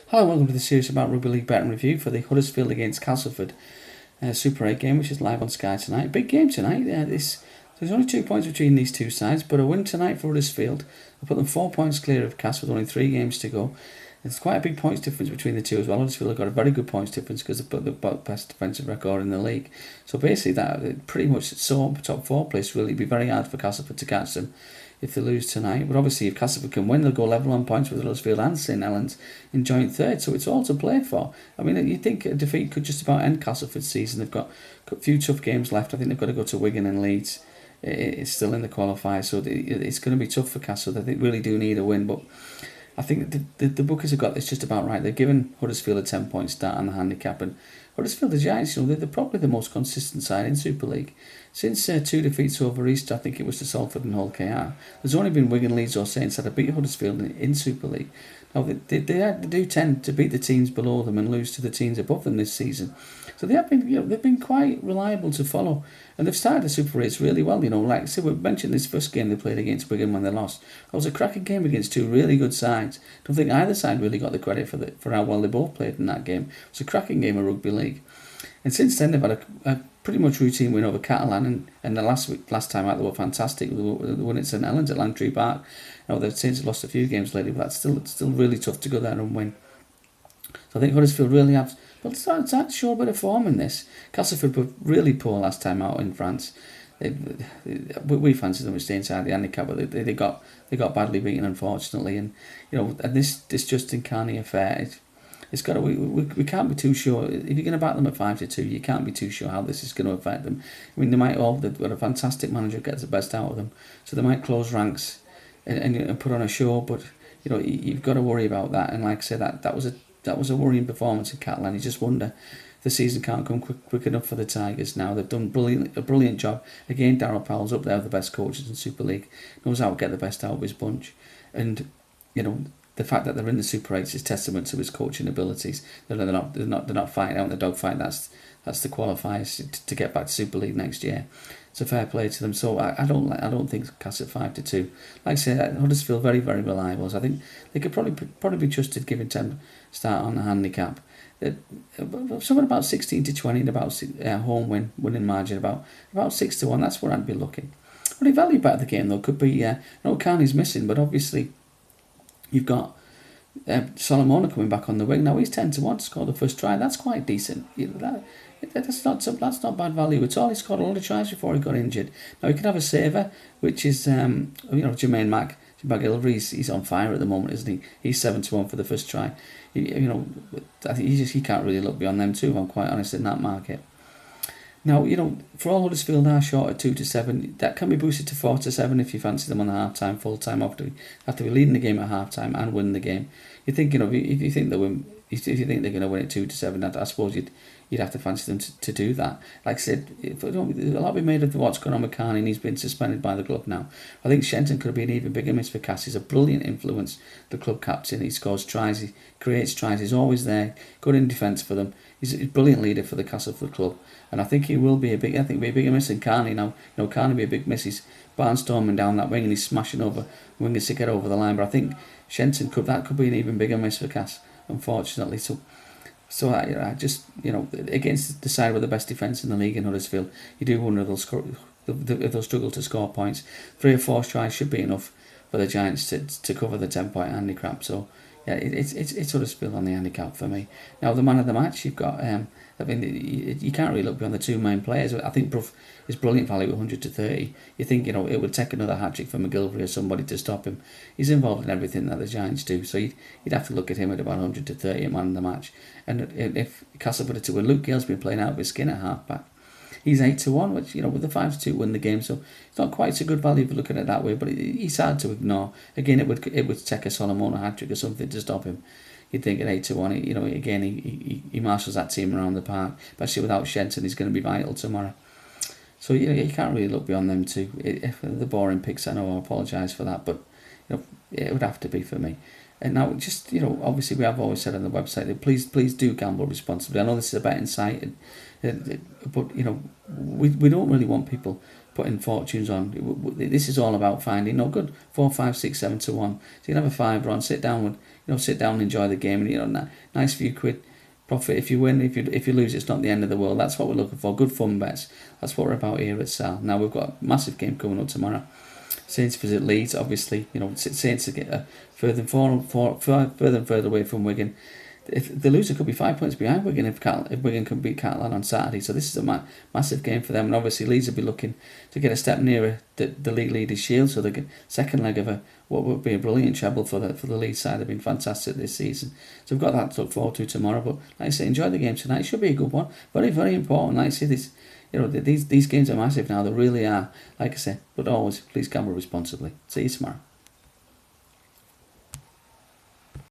Hello and welcome to the series about Rugby League betting review for the Huddersfield against Castleford Super 8 game, which is live on Sky tonight. Big game tonight. There's only 2 points between these two sides, but a win tonight for Huddersfield will put them 4 points clear of Cas with only 3 games to go. There's quite a big points difference between the two as well. Huddersfield have got a very good points difference because they've got the best defensive record in the league. So basically, that pretty much saw top 4 place really be very hard for Castleford to catch them if they lose tonight. But obviously, if Castleford can win, they'll go level on points with Huddersfield and St Helens in joint third. So it's all to play for. I mean, you think a defeat could just about end Castleford's season. They've got a few tough games left. I think they've got to go to Wigan and Leeds. It's still in the qualifiers, so it's going to be tough for Castleford. They really do need a win, but I think the bookies have got this just about right. They've given Huddersfield a 10-point start on the handicap, and Huddersfield, the Giants, they're probably the most consistent side in Super League. Since 2 defeats over Easter, I think it was to Salford and Hull KR, there's only been Wigan, Leeds or Saints that have beat Huddersfield in Super League. Now, they do tend to beat the teams below them and lose to the teams above them this season. So they've been quite reliable to follow, and they've started the Super 8s really well. Like I said, we mentioned this first game they played against Wigan when they lost. It was a cracking game against 2 really good sides. I don't think either side really got the credit for how well they both played in that game. It was a cracking game of rugby league. And since then, they've had a pretty much routine win over Catalan, and the last time out they were fantastic. They won at St Helens at Langtree Park. They've since lost a few games lately, but that's still really tough to go there and win. So I think Huddersfield really have, but it's starting to show a bit of form in this. Castleford were really poor last time out in France. We fancied them to stay inside the handicap, but they got badly beaten, unfortunately. And and this Justin Carney affair, it's got to, we can't be too sure. If you're going to back them at 5-2, you can't be too sure how this is going to affect them. I mean, they've got a fantastic manager who gets the best out of them, so they might close ranks and put on a show. But you've got to worry about that. And like I said, that was a worrying performance in Catalan. You just wonder if the season can't come quick enough for the Tigers now. They've done a brilliant job. Again, Darryl Powell's up there with the best coaches in Super League. Knows how to get the best out of his bunch. And, the fact that they're in the Super 8s is testament to his coaching abilities. They're not fighting out in the dogfight. That's the qualifiers to get back to Super League next year. It's a fair play to them. So I don't think Cass at 5-2. Like I say, Huddersfield very, very reliable. So I think they could probably be trusted giving 10 start on the handicap. Something about 16-20 and about home winning margin about 6-1. That's where I'd be looking. Really value bet of the game though could be Carney's missing, but obviously you've got Solomona coming back on the wing. Now he's 10-1 to score the first try. That's quite decent. That's not bad value at all. He scored a lot of tries before he got injured. Now he can have a saver, which is Jermaine McGillivray. He's on fire at the moment, isn't he? He's 7-1 for the first try. I think he can't really look beyond them too, if I'm quite honest, in that market. Now, for all Huddersfield are short at 2-7, that can be boosted to 4-7 if you fancy them on the half-time, full-time, after be leading the game at half-time and win the game. You think, if you think they're going to win at 2-7, I suppose you'd have to fancy them to do that. Like I said, a lot be made of what's going on with Carney, and he's been suspended by the club now. I think Shenton could be an even bigger miss for Cass. He's a brilliant influence, the club captain. He scores tries, he creates tries, he's always there, good in defence for them. He's a brilliant leader for the Castleford club, and I think he will be a bigger miss than Carney now. Carney will be a big miss. He's barnstorming down that wing and he's smashing over wingers to get over the line. But I think Shenton could be an even bigger miss for Cass, unfortunately. So I just against the side with the best defence in the league in Huddersfield, you do wonder if they'll struggle to score points. 3 or 4 tries should be enough for the Giants to cover the 10-point handicap. So yeah, it's Huddersfield on the handicap for me. Now the man of the match, you've got you can't really look beyond the 2 main players. I think Bruff is brilliant value at 100-30. You think it would take another hat-trick for McGillivray or somebody to stop him. He's involved in everything that the Giants do, so you'd have to look at him at about 100-30 at man of the match. And if Castleford were to win, Luke Gale's been playing out of his skin at half-back. He's 8-1, which with the 5-2 win the game, so it's not quite so good value if you look at it that way. But he's hard to ignore. Again, it would take a Solomona hat-trick or something to stop him. You'd think at 8-1, again he marshals that team around the park. Especially without Shenton, he's going to be vital tomorrow. So you can't really look beyond them two. If the boring picks, I know I apologise for that, but it would have to be for me. And now, just obviously, we have always said on the website that please do gamble responsibly. I know this is a betting site, but we don't really want people putting fortunes on. This is all about finding good 4, 5, 6, 7 to 1. So you can have a 5 on, sit down with sit down and enjoy the game, and nice few quid profit if you win. If you lose, it's not the end of the world. That's what we're looking for. Good fun bets. That's what we're about here at Sal. Now we've got a massive game coming up tomorrow. Saints visit Leeds. Obviously, Saints to get further and further away from Wigan. If the loser could be 5 points behind Wigan if Wigan can beat Catalan on Saturday. So this is a massive game for them, and obviously Leeds will be looking to get a step nearer the league leaders' shield. So they get second leg of what would be a brilliant treble for the Leeds side. They've been fantastic this season. So we've got that to look forward to tomorrow. But like I say, enjoy the game tonight. It should be a good one. Very, very important. Like I say, these games are massive now. They really are. Like I say, but always please gamble responsibly. See you tomorrow.